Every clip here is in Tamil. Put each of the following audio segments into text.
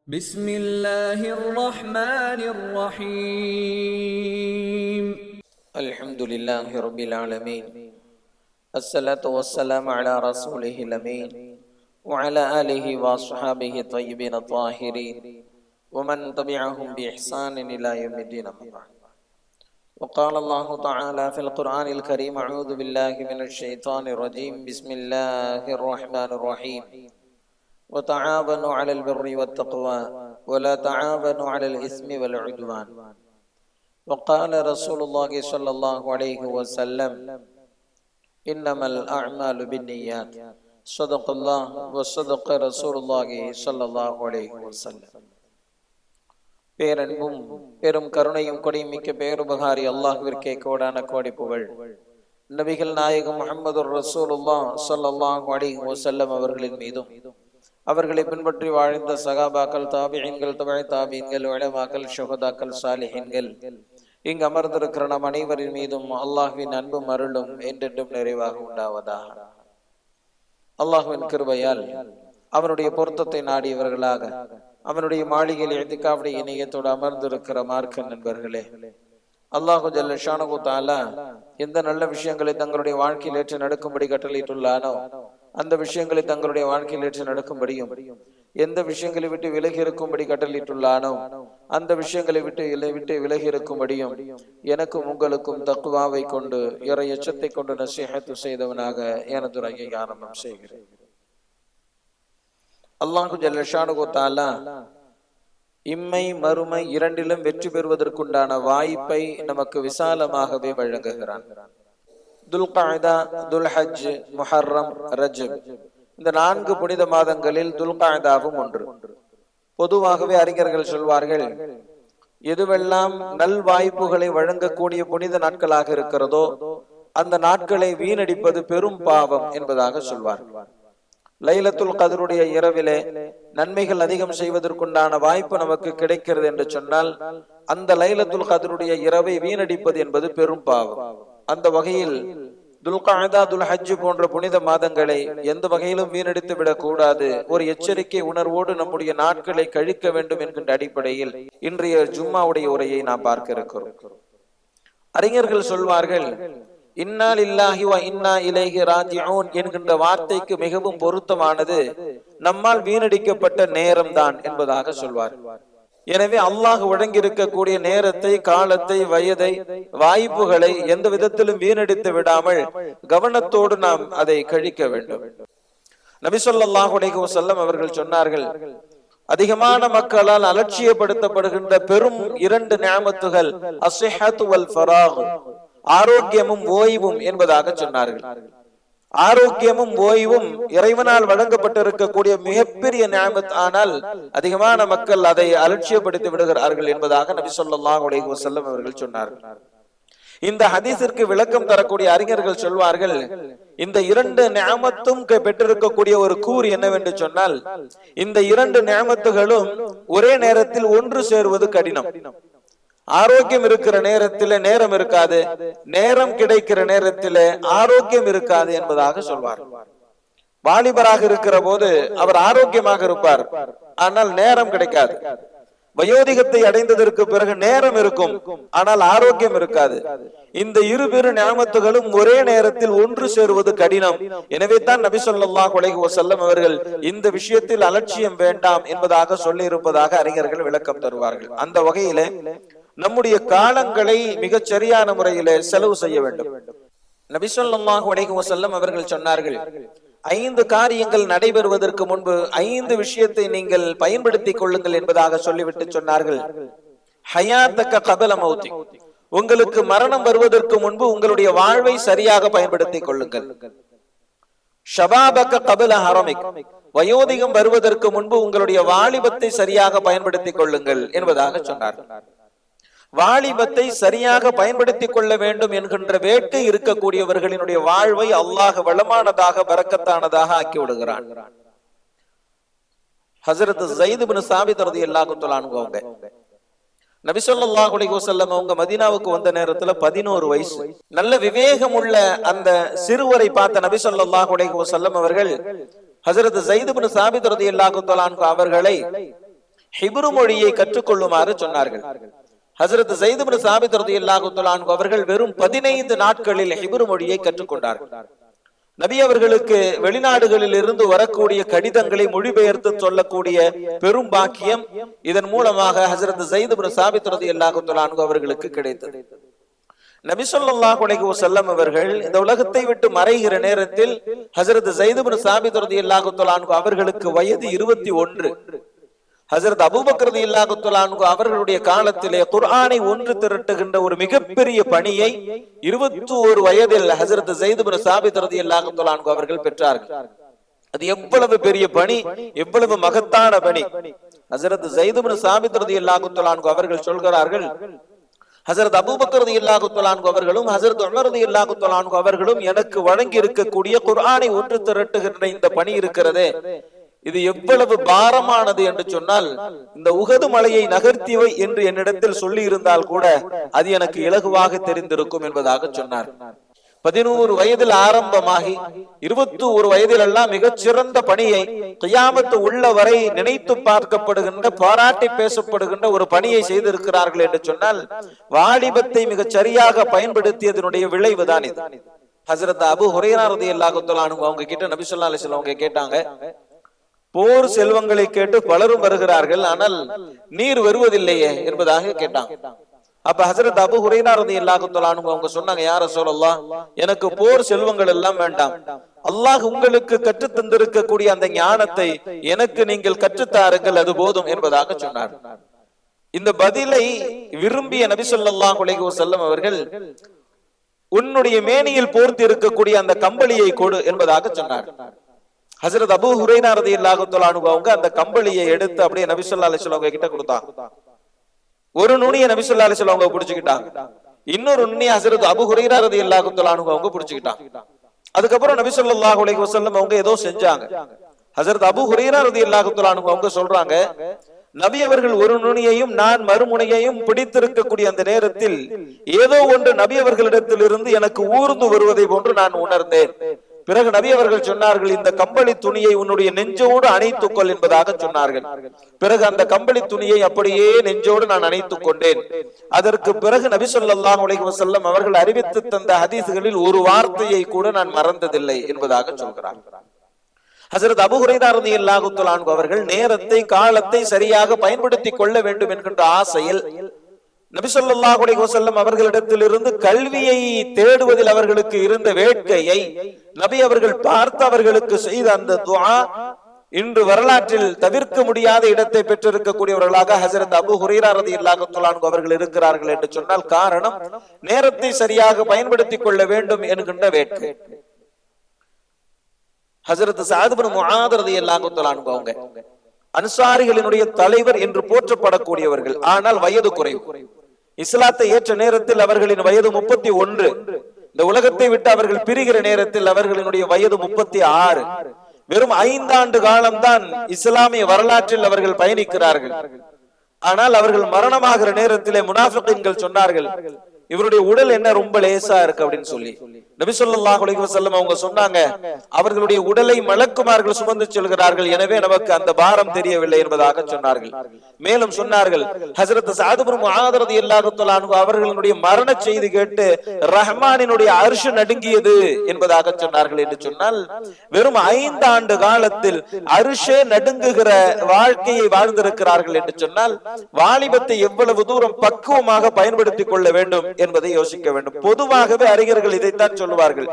بسم الله الرحمن الرحيم الحمد لله رب العالمين الصلاة والسلام على رسوله الأمين وعلى آله وأصحابه الطيبين الطاهرين ومن تبعهم بإحسان إلى يوم الدين. وقال الله تعالى في القرآن الكريم: أعوذ بالله من الشيطان الرجيم، بسم الله الرحمن الرحيم، وتعاونوا على البر والتقوى ولا تعاونوا على الإثم والعدوان. وقال رسول الله صلى الله عليه وسلم: إنما الأعمال بالنيات. صدق الله وصدق رسول الله صلى الله عليه وسلم. பேரன்பும் பெரும் கருணையும் கொடிமிக்க பேருபகாரி அல்லாஹ்விற்கே கோடான கோடி புகழ். நபிகள் நாயகம் முஹம்மது ரசூலுல்லாஹ் ஸல்லல்லாஹு அலைஹி வஸல்லம் அவர்களின் மீதும், அவர்களை பின்பற்றி வாழ்ந்த சகாபாக்கள், தாபிஈன்கள், தபை தாபிஈன்கள், உலமாக்கள், ஷுஹதாக்கள், சாலிஹீன்கள், இங்கு அமர்ந்திருக்கிற நம் அனைவரின் மீதும் அல்லாஹ்வின் அன்பும் அருளும் என்றென்றும் நிறைவாக உண்டாவதாக. அல்லாஹ்வின் கிருபையால் அவனுடைய பொருத்தத்தை நாடியவர்களாக அவனுடைய மாளிகையில் இத்திகாஃப் இணையத்தோடு அமர்ந்திருக்கிற மார்க்க நண்பர்களே, அல்லாஹு ஜல்ல ஷானஹு தஆலா எந்த நல்ல விஷயங்களை தங்களுடைய வாழ்க்கையில் ஏற்று நடக்கும்படி கட்டளையிட்டுள்ளானோ அந்த விஷயங்களை தங்களுடைய வாழ்க்கையில் ஏற்று நடக்கும்படியும், எந்த விஷயங்களை விட்டு விலகி இருக்கும்படி கட்டளையிட்டுள்ளானோ அந்த விஷயங்களை விட்டு விலகி இருக்கும்படியும் எனக்கும் உங்களுக்கும் தக்வாவை கொண்டு இறை எச்சத்தை கொண்டு நசீஹத் செய்தவனாக எனது உரையை ஆரம்பம் செய்கிறேன். அல்லாஹு ஜல்ல ஷானஹு தஆலா இம்மை மறுமை இரண்டிலும் வெற்றி பெறுவதற்குண்டான வாய்ப்பை நமக்கு விசாலமாகவே வழங்குகிறான். துல்காய்தா, துல்ஹஜ், முஹர்ரம், ரஜப் இந்த 4 புனித மாதங்களில் துல்காய்தாவும் ஒன்று. பொதுவாகவே அறிஞர்கள் சொல்வார்கள், எதுவெல்லாம் நல் வாய்ப்புகளை வழங்கக்கூடிய புனித நாட்களாக இருக்கிறதோ அந்த நாட்களை வீணடிப்பது பெரும் பாவம் என்பதாக சொல்வார்கள். லைலத்துல் கத்ருடைய இரவிலே நன்மைகள் அதிகம் செய்வதற்குண்டான வாய்ப்பு நமக்கு கிடைக்கிறது என்று சொன்னால் அந்த லைலத்துல் கத்ருடைய இரவை வீணடிப்பது என்பது பெரும் பாவம். அந்த வகையில் துல்காய்தா, துல்ஹஜ் போன்ற புனித மாதங்களை எந்த வகையிலும் வீணடித்து விடக் கூடாது. ஒரு எச்சரிக்கை உணர்வோடு நம்முடைய நாட்களை கழிக்க வேண்டும் என்கின்ற அடிப்படையில் இன்றைய ஜும்மாவுடைய உரையை நாம் பார்க்க இருக்கிறோம். அறிஞர்கள் சொல்வார்கள், இன்னா லில்லாஹி வ இன்னா இலைஹி ராஜிஊன் என்கின்ற வார்த்தைக்கு மிகவும் பொருத்தமானது நம்மால் வீணடிக்கப்பட்ட நேரம் தான் என்பதாக சொல்வார். எனவே அல்லாஹ் வழங்கியிருக்கக்கூடிய நேரத்தை, காலத்தை, வயதை, வாய்ப்புகளை எந்த விதத்திலும் வீணடித்து விடாமல் கவனத்தோடு நாம் அதை கழிக்க வேண்டும். நபி ஸல்லல்லாஹு அலைஹி வஸல்லம் அவர்கள் சொன்னார்கள், அதிகமான மக்களால் அலட்சியப்படுத்தப்படுகின்ற பெரும் 2 நிஅமத்துகள் அஸ்ஸிஹத்து வல் ஃபராக், ஆரோக்கியமும் ஓய்வும் என்பதாக சொன்னார்கள். ஆரோக்கியமும் ஓய்வும் இறைவனால் வழங்கப்பட்டிருக்கக்கூடிய மிகப்பெரிய நிஅமத். ஆனால் அதிகமான மக்கள் அதை அலட்சியப்படுத்தி விடுகிறார்கள் என்பதாக நபி ஸல்லல்லாஹு அலைஹி வஸல்லம் அவர்கள் சொன்னார்கள். இந்த ஹதீஸிற்கு விளக்கம் தரக்கூடிய அறிஞர்கள் சொல்வார்கள், இந்த 2 நிஅமத்தும் பெற்றிருக்கக்கூடிய ஒரு கூறு என்னவென்று சொன்னால், இந்த 2 நிஅமத்துகளும் ஒரே நேரத்தில் ஒன்று சேருவது கடினம். ஆரோக்கியம் இருக்கிற நேரத்தில் நேரம் இருக்காது, நேரம் கிடைக்கிற நேரத்தில் ஆரோக்கியம் இருக்காது என்பதாக சொல்வார். வாலிபராக இருக்கிற போது அவர் ஆரோக்கியமாக இருப்பார், ஆனால் நேரம் கிடைக்காது. வயோதிகத்தை அடைந்ததற்கு பிறகு நேரம் இருக்கும், ஆனால் ஆரோக்கியம் இருக்காது. இந்த இரு நிஅமத்துகளும் ஒரே நேரத்தில் ஒன்று சேருவது கடினம். எனவே தான் நபி ஸல்லல்லாஹு அலைஹி வஸல்லம் அவர்கள் இந்த விஷயத்தில் அலட்சியம் வேண்டாம் என்பதாக சொல்லி இருப்பதாக அறிஞர்கள் விளக்கம் தருவார்கள். அந்த வகையிலே நம்முடைய காலங்களை மிகச் சரியான முறையிலே செலவு செய்ய வேண்டும். நபி ஸல்லல்லாஹு அலைஹி வஸல்லம் அவர்கள் சொன்னார்கள், 5 காரியங்கள் நடைபெறுவதற்கு முன்பு 5 விஷயத்தை நீங்கள் பயன்படுத்திக் கொள்ளுங்கள் என்பதாக சொல்லிவிட்டு சொன்னார்கள், ஹயாத்தக கபல மௌதி, உங்களுக்கு மரணம் வருவதற்கு முன்பு உங்களுடைய வாழ்வை சரியாக பயன்படுத்திக் கொள்ளுங்கள். ஷபாபக கபல ஹரமிக், வயோதிகம் வருவதற்கு முன்பு உங்களுடைய வாலிபத்தை சரியாக பயன்படுத்திக் கொள்ளுங்கள் என்பதாக சொன்னார்கள். வாலிபத்தை சரியாக பயன்படுத்திக் கொள்ள வேண்டும் என்கின்ற வேட்கை இருக்கக்கூடியவர்களினுடைய வாழ்வை அல்லாஹ் வளமானதாக, பரக்கத்தானதாக ஆக்கி விடுகிறான். ஹஜ்ரத் ஸைத் இப்னு சாபித் ரலியல்லாஹு தஆலா அன்ஹு அவங்க நபி ஸல்லல்லாஹு அலைஹி வஸல்லம் அவங்க மதீனாவுக்கு வந்த நேரத்துல 11 வயசு, நல்ல விவேகம் உள்ள அந்த சிறுவரை பார்த்த நபி ஸல்லல்லாஹு அலைஹி வஸல்லம் அவர்கள் ஹஜ்ரத் ஸைத் இப்னு சாபித் ரலியல்லாஹு தஆலா அன்ஹு அவர்களை ஹிப்ரு மொழியை கற்றுக்கொள்ளுமாறு சொன்னார்கள். ஹஜ்ரத் ஸைத் இப்னு சாபித் ரலியல்லாஹு தஆலா அன்ஹு அவர்கள் வெறும் 15 நாட்களில் ஹிப்ரு மொழியை கற்றுக்கொண்டார்கள். நபி அவர்களுக்கு வெளிநாடுகளில் இருந்து வரக்கூடிய கடிதங்களை மொழிபெயர்த்து சொல்லக்கூடிய பெரும் பாக்கியம் இதன் மூலமாக ஹஜ்ரத் ஸைத் இப்னு சாபித் ரலியல்லாஹு தஆலா அன்ஹு அவர்களுக்கு கிடைத்தது. நபி ஸல்லல்லாஹு அலைஹி வஸல்லம் அவர்கள் இந்த உலகத்தை விட்டு மறைகிற நேரத்தில் ஹஜ்ரத் ஸைத் இப்னு சாபித் ரலியல்லாஹு தஆலா அன்ஹு அவர்களுக்கு வயது 21. ஹஜ்ரத் அபூபக்கர் ரலியல்லாஹு தஆலா அன்ஹு அவர்களுடைய காலத்திலே குர்ஆனை ஒன்று திரட்டுகின்ற ஒரு மிகப்பெரிய பணியை 21 வயதில் ஹஜ்ரத் ஸைத் இப்னு சாபித் ரலியல்லாஹு தஆலா அன்ஹு அவர்கள் பெற்றார்கள். அது எவ்வளவு பெரிய பணி, எவ்வளவு மகத்தான பணி. ஹஜ்ரத் ஸைத் இப்னு சாபித் ரலியல்லாஹு தஆலா அன்ஹு அவர்கள் சொல்கிறார்கள், ஹஜ்ரத் அபூபக்கர் ரலியல்லாஹு தஆலா அன்ஹு அவர்களும் ஹஜ்ரத் உமர் ரலியல்லாஹு தஆலா அன்ஹு அவர்களும் எனக்கு வழங்கி இருக்கக்கூடிய குர்ஆனை ஒன்று திரட்டுகின்ற இந்த பணி இருக்கிறதே, இது எவ்வளவு பாரமானது என்று சொன்னால், இந்த உஹது மலையை நகர்த்திவை என்று என்னிடத்தில் சொல்லி இருந்தால் கூட அது எனக்கு இலகுவாக தெரிந்திருக்கும் என்பதாக சொன்னார். 11 வயதில் ஆரம்பமாகி 21 வயதில் எல்லாம் மிகச் சிறந்த பணியை, கியாமத்து உள்ள வரை நினைத்து பார்க்கப்படுகின்ற, பாராட்டி பேசப்படுகின்ற ஒரு பணியை செய்திருக்கிறார்கள் என்று சொன்னால், வாலிபத்தை மிகச் சரியாக பயன்படுத்தியதனுடைய விளைவுதான் இது. ஹஜ்ரத் அபூ ஹுரைரா ரலியல்லாஹு தஆலா அன்ஹு அவங்க கிட்ட நபி ஸல்லல்லாஹு அலைஹி வஸல்லம் அவங்க கேட்டாங்க, போர் செல்வங்களை கேட்டு பலரும் வருகிறார்கள், ஆனால் நீர் வருவதில்லையே என்பதாக கேட்டாங்க. அப்ப ஹஜ்ரத் அபூ ஹுரைரா ரலியல்லாஹு தஆலா அன்ஹு அவங்க சொன்னாங்க, யா ரசூலல்லாஹ், எனக்கு போர் செல்வங்கள் எல்லாம் வேண்டாம், அல்லாஹ் உங்களுக்கு கற்று தந்திருக்கக்கூடிய அந்த ஞானத்தை எனக்கு நீங்கள் கற்றுத்தாருங்கள், அது போதும் என்பதாக சொன்னார். இந்த பதிலை விரும்பிய நபி ஸல்லல்லாஹு அலைஹி வஸல்லம் அவர்கள், உன்னுடைய மேனியில் போர்த்தி இருக்கக்கூடிய அந்த கம்பளியை கொடு என்பதாக சொன்னார். ஹஜ்ரத் அபூ ஹுரைரா ரலியல்லாஹு தஆலா அன்ஹு அவங்க அந்த கம்பளியை எடுத்து அப்படியே நபி ஸல்லல்லாஹு அலைஹி வஸல்லம் கிட்ட கொடுத்தாங்க. ஒரு நுனியை நபி ஸல்லல்லாஹு அலைஹி வஸல்லம் அவங்க பிடிச்சுக்கிட்டாங்க, இன்னொரு நுனியை ஹஜ்ரத் அபூ ஹுரைரா ரலியல்லாஹு தஆலா அன்ஹு அவங்க பிடிச்சுக்கிட்டாங்க. அதுக்கப்புறம் நபி ஸல்லல்லாஹு அலைஹி வஸல்லம் அவங்க ஏதோ செஞ்சாங்க. ஹஜ்ரத் அபூ ஹுரைரா ரலியல்லாஹு தஆலா அன்ஹு அவங்க சொல்றாங்க, நபி அவர்கள் ஒரு நுனியையும் நான் மறுமுனையையும் பிடித்திருக்கக்கூடிய அந்த நேரத்தில் ஏதோ ஒன்று நபி அவர்களிடத்தில் இருந்து எனக்கு ஊர்ந்து வருவதை போன்று நான் உணர்ந்தேன். பிறகு நபி அவர்கள் சொன்னார்கள், இந்த கம்பளி துணியை உன்னுடைய நெஞ்சோடு அணைத்துக்கொள் என்பதாக சொன்னார்கள். பிறகு அந்த கம்பளி துணியை அப்படியே நெஞ்சோடு நான் அணைத்துக் கொண்டேன். அதற்கு பிறகு நபி ஸல்லல்லாஹு அலைஹி வஸல்லம் அவர்கள் அறிவித்து தந்த ஹதீஸ்களில் ஒரு வார்த்தையை கூட நான் மறந்ததில்லை என்பதாக சொல்கிறார். ஹஜ்ரத் அபூ ஹுரைரா ரலியல்லாஹு தஆலா அன்ஹு அவர்கள் நேரத்தை, காலத்தை சரியாக பயன்படுத்திக் கொள்ள வேண்டும் என்கின்ற ஆசையில் நபி ஸல்லல்லாஹு அலைஹி வஸல்லம் அவர்களிடத்திலிருந்து கல்வியை தேடுவதில் அவர்களுக்கு இருந்த வேட்கையை நபி அவர்கள் பார்த்து அவர்களுக்கு செய்த அந்த துஆ இன்று வரலாற்றில் தவிர்க்க முடியாத இடத்தை பெற்றிருக்கக்கூடியவர்களாக ஹஜ்ரத் அபூ ஹுரைரா ரலியல்லாஹு தஆலா அன்ஹு அவர்கள் இருக்கிறார்கள் என்று சொன்னால் காரணம் நேரத்தை சரியாக பயன்படுத்திக் கொள்ள வேண்டும் என்கின்ற வேட்கை. ஹஜ்ரத் சஅத் இப்னு முஆத் ரலியல்லாஹு தஆலா அன்ஹு அவங்க அன்சாரிகளினுடைய தலைவர் என்று போற்றப்படக்கூடியவர்கள், ஆனால் வயது குறைவு. இஸ்லாத்தை ஏற்ற நேரத்தில் அவர்களின் வயது 31. இந்த உலகத்தை விட்டு அவர்கள் பிரிகிற நேரத்தில் அவர்களினுடைய வயது 36. வெறும் 5 ஆண்டு காலம்தான் இஸ்லாமிய வரலாற்றில் அவர்கள் பயணிக்கிறார்கள். ஆனால் அவர்கள் மரணமாகிற நேரத்திலே முனாஃபிகீன்கள் சொன்னார்கள், இவருடைய உடல் என்ன ரொம்ப லேசா இருக்கு அப்படின்னு சொல்லி. நபி ஸல்லல்லாஹு அலைஹி வஸல்லம் அவங்க சொன்னாங்க, அவர்களுடைய உடலை மலக்குமார்கள் சுமந்து செல்கிறார்கள், எனவே நமக்கு அந்த பாரம் தெரியவில்லை என்பதாக சொன்னார்கள். மேலும் சொன்னார்கள், ஹஜ்ரத் சஅத் இப்னு முஆத் ரலியல்லாஹு தஆலா அன்ஹு அவர்களுடைய மரண செய்தி கேட்டு ரஹ்மானினுடைய அர்ஷ் நடுங்கியது என்பதாக சொன்னார்கள். என்று சொன்னால் வெறும் 5 ஆண்டு காலத்தில் அர்ஷே நடுங்குகிற வாழ்க்கையை வாழ்ந்திருக்கிறார்கள். என்று சொன்னால் வாலிபத்தை எவ்வளவு தூரம் பக்குவமாக பயன்படுத்திக் கொள்ள வேண்டும் என்பதை யோசிக்க வேண்டும். பொதுவாகவே அறிஞர்கள் இதைத்தான் சொல்லுவார்கள்,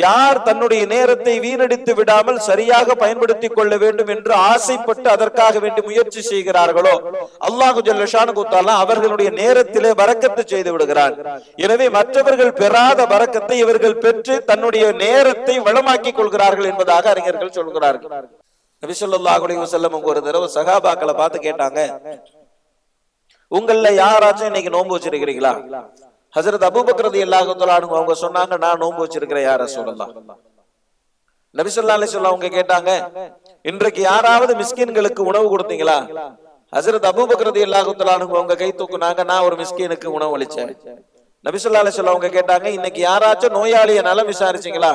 யார் தன்னுடைய நேரத்தை வீணடித்து விடாமல் சரியாக பயன்படுத்திக் கொள்ள வேண்டும் என்று ஆசைப்பட்டு அதற்காக வேண்டி முயற்சி செய்கிறார்களோ அல்லாஹு ஜல்ல ஷானஹு தஆலா அவர்களுடைய நேரத்திலே பரக்கத்து செய்து விடுகிறார். எனவே மற்றவர்கள் பெறாத பரக்கத்தை இவர்கள் பெற்று தன்னுடைய நேரத்தை வளமாக்கிக் கொள்கிறார்கள் என்பதாக அறிஞர்கள் சொல்கிறார்கள். நபி ஸல்லல்லாஹு அலைஹி வஸல்லம் ஒரு தடவை சஹாபாக்களை பார்த்து கேட்டாங்க, உங்கள யாராச்சும் இன்னைக்கு நோன்பு வச்சிருக்கிறீங்களா? ஹஜ்ரத் அபூபக்கர் ரலியல்லாஹு தஆலா அன்ஹு அவங்க சொன்னாங்க, நான் நோன்பு வச்சிருக்கிறேன் யா ரசூலல்லாஹ். நபி ஸல்லல்லாஹு அலைஹி வஸல்லம் அவங்க கேட்டாங்க, இன்றைக்கு யாராவது மிஸ்கின்களுக்கு உணவு கொடுத்தீங்களா? ஹஜ்ரத் அபூபக்கர் ரலியல்லாஹு தஆலா அன்ஹு அவங்க கை தூக்குனாங்க, நான் ஒரு மிஸ்கினுக்கு உணவு அளிச்சேன். நபி ஸல்லல்லாஹு அலைஹி வஸல்லம் அவங்க கேட்டாங்க, இன்னைக்கு யாராச்சும் நோயாளிய நலம் விசாரிச்சீங்களா?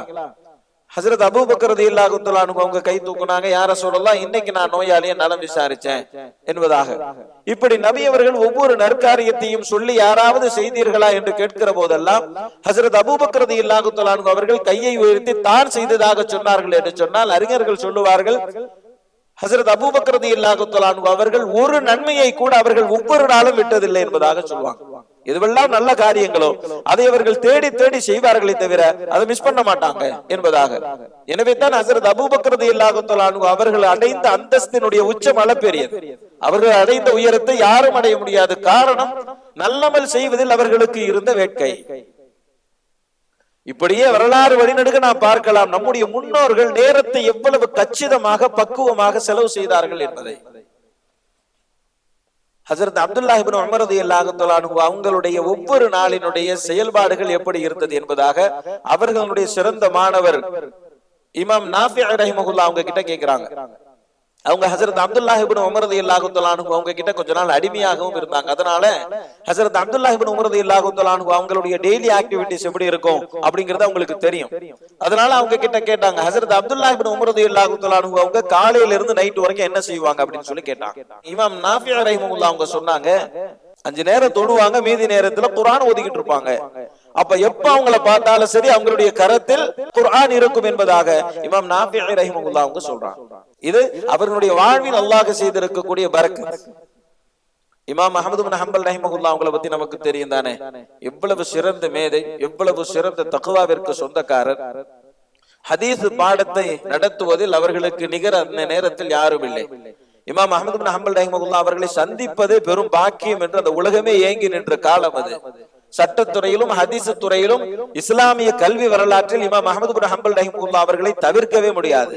ஹஜ்ரத் அபூபக்கர் ரலியல்லாஹு தஆலா அன்ஹு அவங்க கை தூக்குனாங்க, யா ரசூலல்லாஹ் இன்னைக்கு நான் நோயாளியை நலம் விசாரிச்சேன் என்பதாக. இப்படி நபி அவர்கள் ஒவ்வொரு நற்காரியத்தையும் சொல்லி யாராவது செய்தீர்களா என்று கேட்கிற போதெல்லாம் ஹஜ்ரத் அபூபக்கர் ரலியல்லாஹு தஆலா அன்ஹு அவர்கள் கையை உயர்த்தி தான் செய்ததாக சொன்னார்கள் என்று சொன்னால் அறிஞர்கள் சொல்லுவார்கள், ஹஜ்ரத் அபூபக்கர் ரலியல்லாஹு தஆலா அன்ஹு அவர்கள் ஒரு நன்மையை கூட அவர்கள் ஒவ்வொரு நாளும் விட்டதில்லை என்பதாக சொல்லுவாங்க. எதுவெல்லாம் நல்ல காரியங்களோ அதை அவர்கள் தேடி தேடி செய்வார்களே தவிர அதை மிஸ் பண்ண மாட்டாங்க என்பதாக. எனவே தான் ஹஜ்ரத் அபூபக்கர் ரலியல்லாஹு தஆலா அன்ஹு அவர்கள் அடைந்த அந்தஸ்தினுடைய உச்சம் அளப்பெரியது. அவர்கள் அடைந்த உயரத்தை யாரும் அடைய முடியாது. காரணம், நல்லமல் செய்வதில் அவர்களுக்கு இருந்த வேட்கை. இப்படியே வரலாறு வழிநடுக நாம் பார்க்கலாம் நம்முடைய முன்னோர்கள் நேரத்தை எவ்வளவு கச்சிதமாக பக்குவமாக செலவு செய்தார்கள் என்பதை. ஹஜ்ரத் அப்துல்லாஹ் இப்னு உமர் ரலியல்லாஹு தஆலா அன்ஹு அவங்களுடைய ஒவ்வொரு நாளினுடைய செயல்பாடுகள் எப்படி இருந்தது என்பதாக அவர்களுடைய சிறந்த மாணவர் இமாம் நாஃபி ரஹிமஹுல்லாஹ் அவங்க கிட்ட கேக்குறாங்க. அவங்க ஹஜ்ரத் அப்துல்லாஹ் இப்னு உமர் ரலியல்லாஹு தஆலா அன்ஹு அவங்க கிட்ட கொஞ்ச நாள் அடிமையாகவும் இருந்தாங்க. அதனால ஹஜ்ரத் அப்துல்லாஹ் இப்னு உமர் ரலியல்லாஹு தஆலா அன்ஹு அவங்களுடைய டெய்லி ஆக்டிவிட்டீஸ் எப்படி இருக்கும் அப்படிங்கறது அவங்களுக்கு தெரியும். அதனால அவங்க கிட்ட கேட்டாங்க, ஹஜ்ரத் அப்துல்லாஹ் இப்னு உமர் ரலியல்லாஹு தஆலா அன்ஹு அவங்க காலையில இருந்து நைட் வரைக்கும் என்ன செய்வாங்க அப்படின்னு சொல்லி கேட்டாங்க. இமாம் நாஃபி ரஹிமஹுல்லாஹ் அவங்க சொன்னாங்க, 5 நேரம் தொழுவாங்க, மீதி நேரத்துல குர்ஆன் ஓதிக்கிட்டு இருப்பாங்க. அப்ப எப்ப அவங்கள பார்த்தாலும் சரி அவங்களுடைய கரத்தில் குர்ஆன் இருக்கும் என்பதாக இமாம் நாஃபி ரஹிமஹுல்லாஹ் அவங்க சொல்றாங்க. இது அவர்களுடைய வாழ்வில் அல்லாஹ் செய்திருக்கக்கூடிய பரக்கத். இமாம் அஹ்மது பின் ஹம்பல் ரஹிமஹுல்லாஹ் அவங்கள பத்தி நமக்கு தெரியும் தானே, எவ்வளவு சிறந்த மேதை, எவ்வளவு சிறந்த தக்வாவிற்கு சொந்தக்காரர். ஹதீஸ் பாடத்தை நடத்துவதில் அவர்களுக்கு நிகர் அந்த நேரத்தில் யாரும் இல்லை. இமாம் அஹ்மது பின் ஹம்பல் ரஹிமஹுல்லாஹ் அவர்களை சந்திப்பதே பெரும் பாக்கியம் என்று அந்த உலகமே ஏங்கி நின்ற காலம் அது. சட்டத்துறையிலும் ஹதீஸ் துறையிலும் இஸ்லாமிய கல்வி வரலாற்றில் இமாம் அஹ்மது பின் ஹம்பல் ரஹிமஹுல்லாஹ் அவர்களை தவிர்க்கவே முடியாது.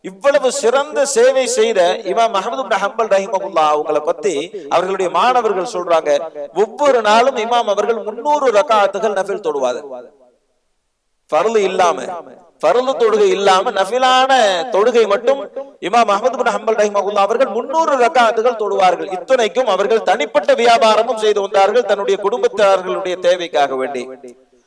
இவ்வளவு சிறந்த சேவை செய்த இமாம் அஹ்மது பின் ஹம்பல் ரஹிமஹுல்லாஹ் அவங்களை பத்தி அவர்களுடைய மாணவர்கள் சொல்றாங்க, ஒவ்வொரு நாளும் இமாம் அவர்கள் 300 ரகாத்துகள் நஃபில் தொழுவார்கள். ஃபர்லு இல்லாம, ஃபர்லு தொழுகை இல்லாம நஃபிலான தொழுகை மட்டும் இமாம் அஹ்மது பின் ஹம்பல் ரஹிமஹுல்லாஹ் அவர்கள் 300 ரகாத்துகள் தொழுவார்கள். இத்தனைக்கும் அவர்கள் தனிப்பட்ட வியாபாரமும் செய்து வந்தார்கள் தன்னுடைய குடும்பத்தார்களுடைய தேவைக்காக வேண்டி.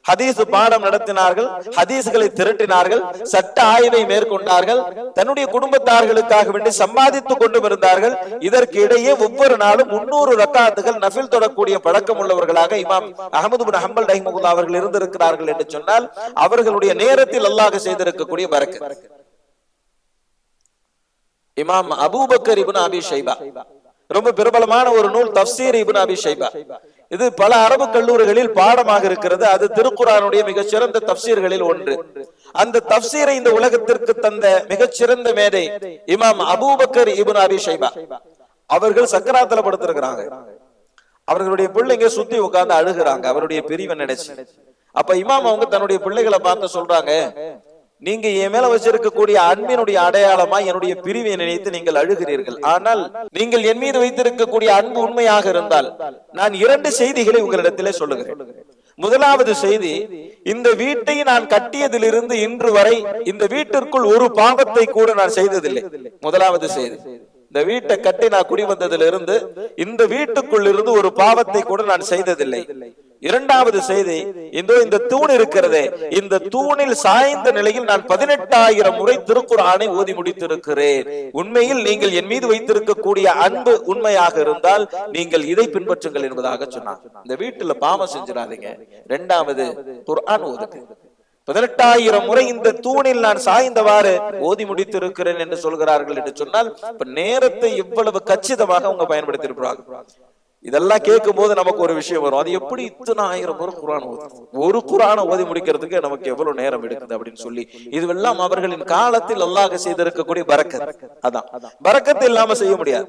ஹதீஸ் பாடம் நடத்தினார்கள், ஹதீஸ்களை திரட்டினார்கள், சட்ட ஆய்வை மேற்கொண்டார்கள், தன்னுடைய குடும்பத்தார்களுக்காக வேண்டி சம்பாதித்துக் கொண்டும் இருந்தார்கள். இதற்கு இடையே ஒவ்வொரு நாளும் 300 ரக்காத்துகள் நஃபில் தொடக்கூடிய பழக்கம் உள்ளவர்களாக இமாம் அஹ்மது பின் ஹம்பல் ரஹிமஹுல்லாஹ் அவர்கள் இருந்திருக்கிறார்கள் என்று சொன்னால் அவர்களுடைய நேரத்தில் அல்லாஹ் செய்திருக்கக்கூடிய பரக்கத். இமாம் அபூபக்கர் இப்னு அபி ஷைபா, ரொம்ப பிரபலமான ஒரு நூல் தஃப்சீர் இப்னு அபி ஷைபா. இது பல அரபு கல்லூரிகளில் பாடமாக இருக்கிறது. அது திருக்குர்ஆனுடைய மிகச்சிறந்த தஃப்சீர்களில் ஒன்று. அந்த தஃப்சீரை இந்த உலகத்திற்கு தந்த மிகச்சிறந்த மேதை இமாம் அபூபக்கர் இப்னு அபி ஷைபா அவர்கள் சக்கராத்துல படுத்திருக்கிறாங்க. அவர்களுடைய பிள்ளைங்க சுத்தி உட்கார்ந்து அழுகிறாங்க அவருடைய பிரிவை நினைச்சு. அப்ப இமாம் அவங்க தன்னுடைய பிள்ளைகளை பார்த்து சொல்றாங்க, நீங்க என் மேல வச்சிருக்கக்கூடிய அன்பினுடைய அடையாளமா என்னுடைய பிரிவை நினைத்து நீங்கள் அழுகிறீர்கள். ஆனால் நீங்கள் என் மீது வைத்திருக்கக்கூடிய அன்பு உண்மையாக இருந்தால் நான் 2 செய்திகளை உங்களிடத்திலே சொல்லுகிறேன். முதலாவது செய்தி, இந்த வீட்டை நான் கட்டியதிலிருந்து இன்று வரை இந்த வீட்டிற்குள் ஒரு பாவத்தை கூட நான் செய்ததில்லை. முதலாவது செய்தி, இந்த வீட்டை கட்டி நான் குடி வந்ததிலிருந்து இந்த வீட்டுக்குள் இருந்து ஒரு பாவத்தை கூட நான் செய்ததில்லை. இரண்டாவது செய்தி, இந்த தூண் இருக்கிறதே, இந்த தூணில் சாய்ந்த நிலையில் நான் 18,000 முறை திருக்குர்ஆனை ஓதி முடித்திருக்கிறேன். உண்மையில் நீங்கள் என் மீது வைத்திருக்கக்கூடிய அன்பு உண்மையாக இருந்தால் நீங்கள் இதை பின்பற்றுங்கள் என்பதாக சொன்னார். இந்த வீட்டுல பாவம் செஞ்சிடாதீங்க. இரண்டாவது குர்ஆன் ஓதுங்க. 18,000 முறை இந்த தூணில் நான் சாய்ந்தவாறு ஓதி முடித்திருக்கிறேன் என்று சொல்கிறார்கள் என்று சொன்னால் இப்ப நேரத்தை எவ்வளவு கச்சிதமாக அவங்க பயன்படுத்தி இருக்கிறாங்க. இதெல்லாம் கேட்கும் போது நமக்கு ஒரு விஷயம் வரும், அது எப்படி இத்தனை 1000 முறை குர்ஆன் ஓது, ஒரு குர்ஆனை ஓதி முடிக்கிறதுக்கு நமக்கு எவ்வளவு நேரம் எடுக்குது அப்படின்னு சொல்லி. இதுவெல்லாம் அவர்களின் காலத்தில் அல்லாஹ் செய்திருக்கக்கூடிய பரக்கத். அதான் பரக்கத்து இல்லாம செய்ய முடியாது.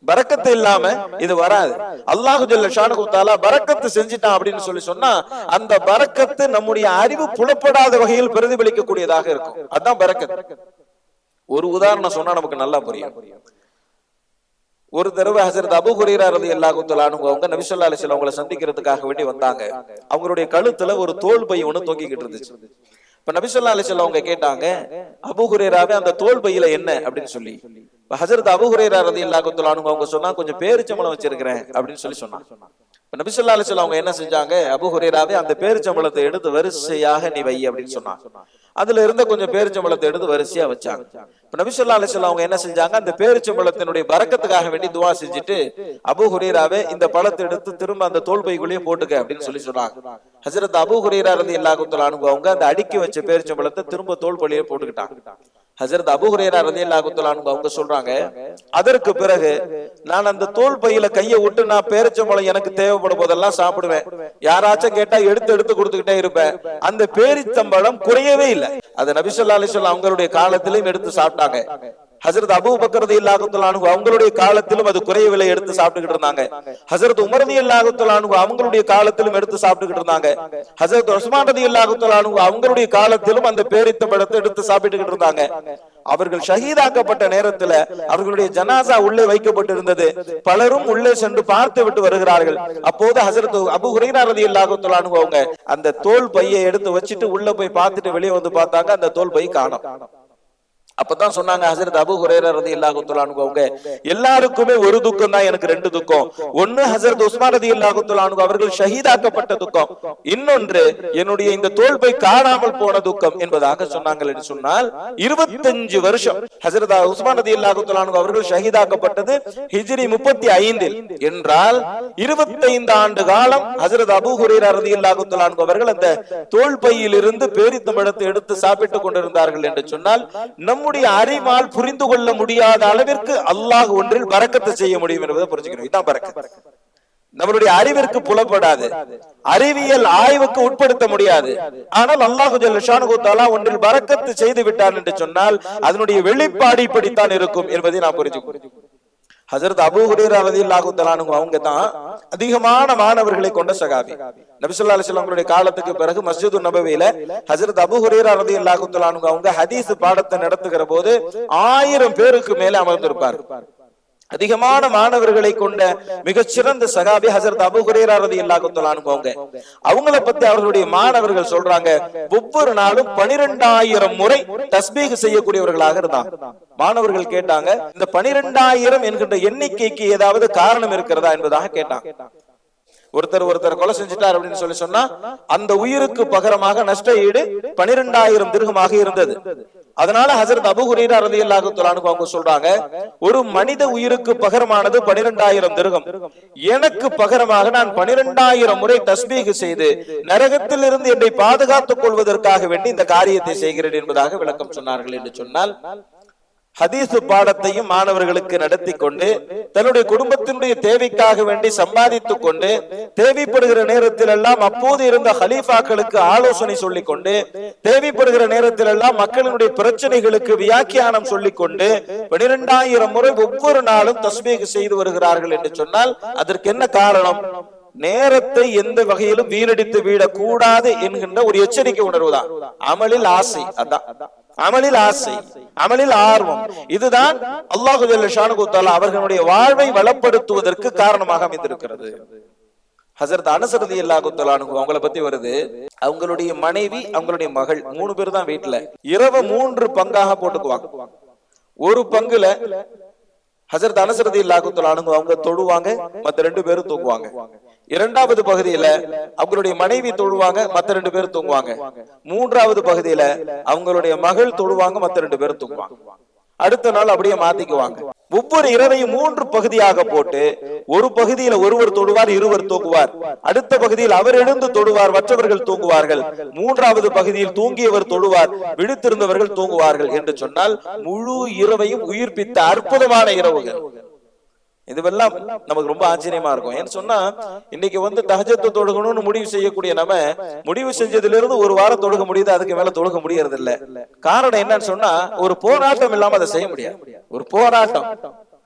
பரக்கத்து இல்லாம இது வராது. அல்லாஹு ஜல்ல ஷானஹு தஆலா பரக்கத்து செஞ்சிட்டான் அப்படின்னு சொல்லி சொன்னா அந்த பரக்கத்து நம்முடைய அறிவு புலப்படாத வகையில் பிரதிபலிக்க கூடியதாக இருக்கும். அதான் பரக்கத். ஒரு உதாரணம் சொன்னா நமக்கு நல்லா புரியும். ஒரு தடவை ஹஜ்ரத் அபூ ஹுரைரா ரலியல்லாஹு தஆலா அன்ஹு அவங்க நபி ஸல்லல்லாஹு அலைஹி வஸல்லம் அவங்களை சந்திக்கிறதுக்காக வேண்டி வந்தாங்க. அவங்களுடைய கழுத்துல ஒரு தோல் பை ஒண்ணு தொங்கிக்கிட்டு இருந்துச்சு. இப்ப நபி ஸல்லல்லாஹு அலைஹி வஸல்லம் அவங்க கேட்டாங்க, அபூ ஹுரைராவே அந்த தோல் பையில என்ன அப்படின்னு சொல்லி. ஹஜ்ரத் அபூ ஹுரைரா ரலியல்லாஹு தஆலா அன்ஹு அவங்க சொன்னா, கொஞ்சம் பேரிச்சம்பழம் வச்சிருக்கிறேன் அப்படின்னு சொல்லி சொன்னாங்க. நபி ஸல்லல்லாஹு அலைஹி வஸல்லம் அவங்க என்ன செஞ்சாங்க, அபூ ஹுரைராவே அந்த பேரிச்சம்பழத்தை எடுத்து வரிசையாக நீ வை அப்படின்னு சொன்னாங்க. அதுல இருந்த கொஞ்சம் பேரிச்சம்பழத்தை எடுத்து வரிசையா வச்சாங்க. நபி ஸல்லல்லாஹு அலைஹி வஸல்லம் அவங்க என்ன செஞ்சாங்க, அந்த பேரிச்சம்பழத்தினுடைய பரக்கத்துக்காக வேண்டி துஆ செஞ்சுட்டு, அபூ ஹுரைராவே இந்த பழத்தை எடுத்து திரும்ப அந்த தோல் பைக்குள்ளேயே போட்டுக்க அப்படின்னு சொன்னாங்க. ஹஜ்ரத் அபூ ஹுரைரா ரலியல்லாஹு தஆலா அன்ஹு அவங்க அந்த அடுக்கி வச்ச பேரிச்சம்பழத்தை திரும்ப தோல் பையிலே போட்டுக்கிட்டாங்க. ஹஜ்ரத் அபூ ஹுரைரா ரலியல்லாஹு தஆலா அன்ஹு அவங்க சொல்றாங்க, அதற்கு பிறகு நான் அந்த தோல் பையில கையை விட்டு நான் பேரிச்சம்பழம் எனக்கு தேவைப்படும் போதெல்லாம் சாப்பிடுவேன். யாராச்சும் கேட்டா எடுத்து எடுத்து கொடுத்துக்கிட்டே இருப்பேன். அந்த பேரிச்சம்பழம் குறையவே இல்லை. அதை நபி ஸல்லல்லாஹு அலைஹி வஸல்லம் அவங்களுடைய காலத்திலும் எடுத்து சாப்பிட்டாங்க. ஹஜ்ரத் அபூபக்கர் ரலியல்லாஹு தஆலா அன்ஹு அவங்களுடைய காலத்திலும் அது குறையவில்லை, எடுத்து சாப்பிட்டுக்கிட்டு இருந்தாங்க. ஹஜ்ரத் உமர் ரலியல்லாஹு தஆலா அன்ஹு அவங்களுடைய காலத்திலும் எடுத்து சாப்பிட்டுக்கிட்டு இருந்தாங்க. ஹஜ்ரத் உஸ்மான் ரலியல்லாஹு தஆலா அன்ஹு அவங்களுடைய காலத்திலும் அந்த பேரிச்சம்பழத்தை எடுத்து சாப்பிட்டுக்கிட்டு இருந்தாங்க. அவர்கள் ஷஹீதாக்கப்பட்ட நேரத்துல அவர்களுடைய ஜனாசா உள்ளே வைக்கப்பட்டிருந்தது. பலரும் உள்ளே சென்று பார்த்து விட்டு வருகிறார்கள். அப்போது ஹஜ்ரத் அபூ ஹுரைரா ரலியல்லாஹு தஆலா அன்ஹு அவங்க அந்த தோல் பையை எடுத்து வச்சுட்டு உள்ள போய் பார்த்துட்டு வெளியே வந்து பார்த்தாங்க, அந்த தோல் பை காணோம். அப்பதான் சொன்னாங்க ஹஜ்ரத் அபூ ஹுரைரா ரலியல்லாஹு தஆலா அன்ஹு அவங்க, எல்லாருக்குமே ஒரு துக்கம் தான், எனக்கு ரெண்டு துக்கம். ஒன்னு ஹஜ்ரத் உஸ்மான் ரலியல்லாஹு தஆலா அன்ஹு அவர்கள் ஷஹீதாக்கப்பட்ட துக்கம், இன்னொன்று என்னுடைய இந்த தோல்பை காணாமல் போன துக்கம் என்பதாக சொன்னாங்கள். என்று சொன்னால் 25 வருஷம் ஹஜ்ரத் உஸ்மான் ரலியல்லாஹு தஆலா அன்ஹு அவர்கள் ஷஹீதாக்கப்பட்டது ஹிஜ்ரி 35 என்றால் 25 ஆண்டு காலம் ஹஜ்ரத் அபூ ஹுரைரா ரலியல்லாஹு தஆலா அன்ஹு அவர்கள் அந்த தோல்பையில் இருந்து பேரிச்சம்பழத்தை எடுத்து சாப்பிட்டுக் கொண்டிருந்தார்கள். என்று சொன்னால் நம்முடைய அறிவால் புரிந்து கொள்ள முடியாத அளவிற்கு அல்லாஹ் ஒன்றில் பரக்கத்தை செய்ய முடியும் என்பதை புரிஞ்சுக்கணும். இதுதான் பரக்கத். நம்மளுடைய அறிவிற்கு புலப்படாது, அறிவியல் ஆய்வுக்கு உட்படுத்த முடியாது. ஆனால் அல்லாஹு ஜல்ல ஷானுஹு தஆலா ஒன்றில் பரக்கத்து செய்து விட்டான் என்று சொன்னால் அதனுடைய வெளிப்பாடு இப்படித்தான் இருக்கும் என்பதை நாம் புரிஞ்சுக்கணும். ஹஜ்ரத் அபூ ஹுரைரா ரலியல்லாஹு தஆலா அன்ஹு அவங்க தான் அதிகமான மாணவர்களை கொண்ட சஹாபி. நபி ஸல்லல்லாஹு அலைஹி வஸல்லம் காலத்துக்கு பிறகு மஸ்ஜிது நபவியில ஹஜ்ரத் அபூ ஹுரைரா ரலியல்லாஹு தஆலா அன்ஹு அவங்க ஹதீஸ் பாடத்தை நடத்துகிற போது 1000 பேருக்கு மேல அமர்ந்திருப்பார். அதிகமான மாணவர்களை கொண்ட மிகச்சிறந்த சஹாபி ஹஜ்ரத் அபூ ஹுரைரா ரலியல்லாஹு தஆலா அன்ஹு அவங்க. அவங்கள பத்தி அவர்களுடைய மாணவர்கள் சொல்றாங்க, ஒவ்வொரு நாளும் 12000 முறை தஸ்பீஹ் செய்யக்கூடியவர்களாக இருந்தாங்க. மாணவர்கள் கேட்டாங்க, இந்த 12000 என்கின்ற எண்ணிக்கைக்கு ஏதாவது காரணம் இருக்கிறதா என்பதாக கேட்டாங்க. ஒருத்தர் கொலை செஞ்சிட்டார் அப்படின்னு சொன்னா அந்த உயிருக்கு பகரமாக நஷ்ட ஈடு 12000 திர்ஹமாக இருந்தது. அதனால ஹஜ்ரத் அபூ ஹுரைரா ரலியல்லாஹு தஆலா அன்ஹு அவங்க சொல்றாங்க, ஒரு மனித உயிருக்கு பகரமானது 12000 திர்ஹம். எனக்கு பகரமாக நான் 12000 முறை தஸ்பீஹ் செய்து நரகத்தில் இருந்து என்னை பாதுகாத்துக் கொள்வதற்காக வேண்டி இந்த காரியத்தை செய்கிறேன் என்பதாக விளக்கம் சொன்னார்கள். என்று சொன்னால் ஹதீஸ் பாடத்தையும் மாணவர்களுக்கு நடத்தி கொண்டு தன்னுடைய குடும்பத்தினுடைய தேவைக்காக வேண்டி சம்பாதித்துக் கொண்டு தேவைப்படுகிற நேரத்தில் எல்லாம் அப்போது இருந்த ஹலீஃபாக்களுக்கு ஆலோசனை சொல்லிக் கொண்டு தேவைப்படுகிற நேரத்தில் எல்லாம் மக்களினுடைய பிரச்சனைகளுக்கு வியாக்கியானம் சொல்லிக் கொண்டு 12000 முறை ஒவ்வொரு நாளும் தஸ்பீஹ் செய்து வருகிறார்கள். என்று சொன்னால் அதற்கு என்ன காரணம்? நேரத்தை எந்த வகையிலும் வீணடித்து விடக்கூடாது என்கின்ற ஒரு எச்சரிக்கை உணர்வுதான். அமலில் ஆசை, அதான் அமலில் ஆசை, அமலில் ஆர்வம். இதுதான் அல்லாஹு ஜல்ல ஷானுஹு தஆலா அவர்களுடைய வாழ்வை வளப்படுத்துவதற்கு காரணமாக அமைந்திருக்கிறது. ஹஜ்ரத் அனஸ் ரலியல்லாஹு தஆலா அன்ஹு அவங்கள பத்தி வருது, அவங்களுடைய மனைவி அவங்களுடைய மகள் 3 பேர் தான் வீட்டுல. இரவு 3 பங்காக போட்டுக்குவாங்க. ஒரு பங்குல ஹஜ்ரத் அனஸ் ரலியல்லாஹு தஆலா அன்ஹு அவங்க தொழுவாங்க, மத்த 2 பேரும் தூங்குவாங்க. இரண்டாவது பகுதியில அவங்களுடைய மனைவி தொழுவாங்க, மத்த 2 பேரும் தூங்குவாங்க. மூன்றாவது பகுதியில அவங்களுடைய மகள் தொழுவாங்க, மத்த 2 பேரும் தூங்குவாங்க. அடுத்த நாள் அப்படியே மாத்திக்குவாங்க. ஒவ்வொரு இரவையும் 3 பகுதியாக போட்டு ஒரு பகுதியில ஒருவர் தொழுவார், இருவர் தூங்குவார். அடுத்த பகுதியில் அவர் எழுந்து தொழுவார், மற்றவர்கள் தூங்குவார்கள். மூன்றாவது பகுதியில் தூங்கியவர் தொழுவார், விழித்திருந்தவர்கள் தூங்குவார்கள். என்று சொன்னால் முழு இரவையும் உயிர்ப்பித்த அற்புதமான இரவுகள். இதுவெல்லாம் நமக்கு ரொம்ப ஆச்சரியமா இருக்கும். ஏன்னு சொன்னா இன்னைக்கு தஹஜ்ஜத் தொழுகணும்னு முடிவு செய்யக்கூடிய நம்ம முடிவு செஞ்சதுல இருந்து ஒரு வாரம் தொழுக முடியுது, அதுக்கு மேல தொழுக முடியறது இல்ல. காரணம் என்னன்னு சொன்னா ஒரு போராட்டம் இல்லாம அதை செய்ய முடியாது. ஒரு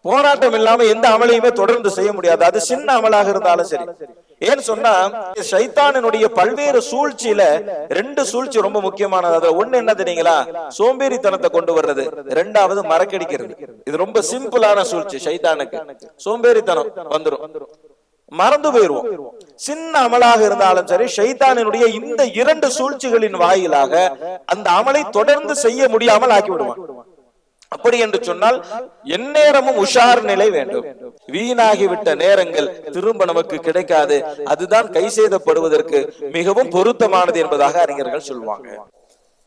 போராட்டம் இல்லாம எந்த அமலையுமே தொடர்ந்து செய்ய முடியாது, அது சின்ன அமலாக இருந்தாலும் சரி. ஏன்னு சொன்னா ஷைத்தானினுடைய பல்வேறு சூழ்ச்சியில 2 சூழ்ச்சி ரொம்ப முக்கியமானது. அதுல ஒண்ணு என்ன தெரியுங்களா? சோம்பேறித்தனத்தை கொண்டு வர்றது, 2வது மறக்கடிக்கிறது. இது ரொம்ப சிம்பிளான சூழ்ச்சி. ஷைத்தானுக்கு சோம்பேறித்தனம் வந்துரும், மறந்து போயிருவோம். சின்ன அமலாக இருந்தாலும் சரி, ஷைத்தானினுடைய இந்த 2 சூழ்ச்சிகளின் வாயிலாக அந்த அமலை தொடர்ந்து செய்ய முடியாமல் ஆக்கி விடுவான். அப்படி என்று சொன்னால் எந்நேரமும் உஷார் நிலை வேண்டும். வீணாகிவிட்ட நேரங்கள் திரும்ப நமக்கு கிடைக்காது. அதுதான் கை செய்தப்படுவதற்கு மிகவும் பொருத்தமானது என்பதாக அறிஞர்கள் சொல்வாங்க.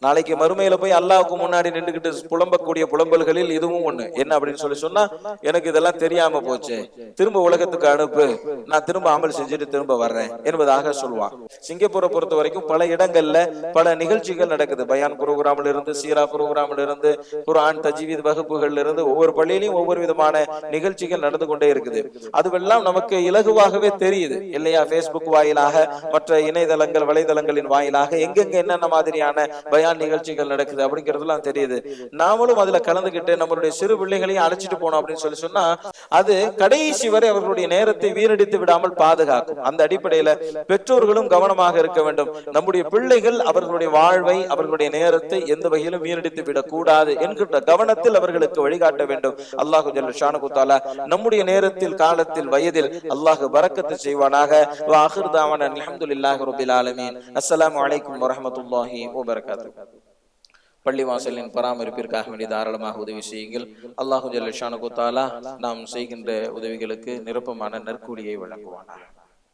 நாளைக்கு மறுமையில போய் அல்லாஹ்வுக்கு முன்னாடி நின்றுகிட்டு புலம்பக்கூடிய புலம்பல்களில் இதுவும் ஒண்ணு. என்ன அப்படின்னு சொன்னா, எனக்கு இதெல்லாம் தெரியாம போச்சு, திரும்ப உலகத்துக்கு அனுப்பு, நான் திரும்ப அமல் செஞ்சுட்டு திரும்ப வர்றேன் என்பதாக சொல்லுவான். சிங்கப்பூரை பொறுத்த வரைக்கும் பல இடங்கள்ல பல நிகழ்ச்சிகள் நடக்குது. பயான் புரோகிராம்ல இருந்து, சீரா புரோகிராம்ல இருந்து, குர்ஆன் தஜ்வீத் வகுப்புகள்ல இருந்து ஒவ்வொரு பள்ளியிலையும் ஒவ்வொரு விதமான நிகழ்ச்சிகள் நடந்து கொண்டே இருக்குது. அதுவெல்லாம் நமக்கு இலகுவாகவே தெரியுது இல்லையா? Facebook வாயிலாக, மற்ற இணையதளங்கள் வலைதளங்களின் வாயிலாக எங்கெங்க என்னென்ன மாதிரியான பயான் நிகழ்ச்சிகள் நடக்குது அப்படிங்கிறதுலாம் தெரியுது. நாமளும் அதுல கலந்துகிட்டு நம்மளுடைய சிறு பிள்ளைகளையும் அழைச்சிட்டு போனோம் அப்படின்னு சொன்னா அது கடைசி வரை அவர்களுடைய நேரத்தை வீணடித்து விடாமல் பாதுகாக்கும். அந்த அடிப்படையில பெற்றோர்களும் கவனமாக இருக்க வேண்டும். நம்முடைய பிள்ளைகள் அவர்களுடைய வாழ்வை, அவர்களுடைய நேரத்தை எந்த வகையிலும் வீணடித்து விடக்கூடாது என்கின்ற கவனத்தில் அவர்களுக்கு வழிகாட்ட வேண்டும். அல்லாஹு ஜல்ல ஷானஹு தஆலா நம்முடைய நேரத்தில், காலத்தில், வயதில் அல்லாஹ் பரக்கத்து செய்வானாக. வ ஆகிர் தஅவானா அல்ஹம்துலில்லாஹி ரப்பில் ஆலமீன். அஸ்ஸலாமு அலைக்கும் வரஹ்மத்துல்லாஹி வ பரகாத்துஹு. பள்ளிவாசலின் பராமரிப்பிற்காக வேண்டிய தாராளமாக உதவி செய்யுங்கள். அல்லாஹு ஜல்ல ஷானஹு தஆலா நாம் செய்கின்ற உதவிகளுக்கு நிரப்பமான நற்கூலியை வழங்குவானாக.